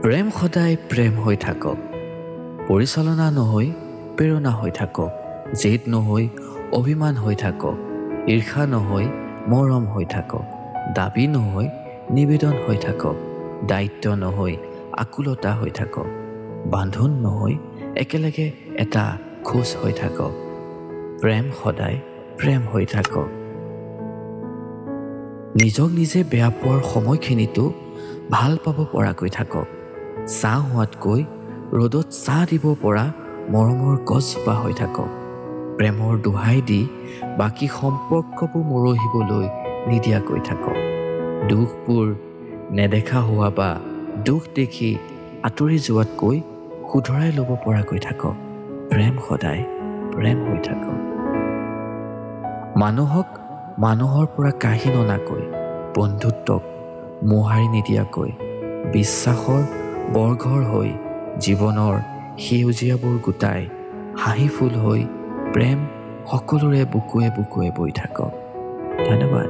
প্ৰেম সদায় প্ৰেম হৈ থাকক, পৰিচালনা নহৈ প্ৰেৰণা হৈ থাকক, জেদ নহৈ অভিমান হৈ থাকক, ঈৰ্ষা নহৈ মৰম হৈ থাকক, দাবী নহৈ নিবেদন হৈ থাকক, দায়িত্ব নহৈ আকুলতা হৈ থাকক, বান্ধোন নহৈ একেলগে এটা খোজ হৈ থাকক। প্ৰেম সদায় প্ৰেম হৈ থাকক। নিজক নিজে বেয়া পোৱাৰ সময়খিনিতো ভাল পাব পৰাকৈ থাকক। ছাঁ হোৱাতকৈ ৰ'দত ছাঁ দিব পৰা মৰমৰ গছজোপা হৈ থাকক। প্ৰেমৰ দোহাই দি বাকী সম্পৰ্কবোৰ মৰহিবলৈ নিদিয়াকৈ থাকক। দুখবোৰ নেদেখা হোৱা বা দুখ দেখি আঁতৰি যোৱাতকৈ শুধৰাই ল'ব পৰাকৈ থাকক। প্ৰেম সদায় প্ৰেম হৈ থাকক। মানুহক মানুহৰ পৰা কাঢ়ি ননাকৈ, বন্ধুত্বক মোহাৰি নিদিয়াকৈ, বিশ্বাসৰ বৰঘৰ হৈ জীৱনৰ সেউজীয়াবোৰ গোটাই হাঁহি ফুল হৈ প্ৰেম সকলোৰে বুকুৱে বুকুৱে বৈ থাকক। ধন্যবাদ।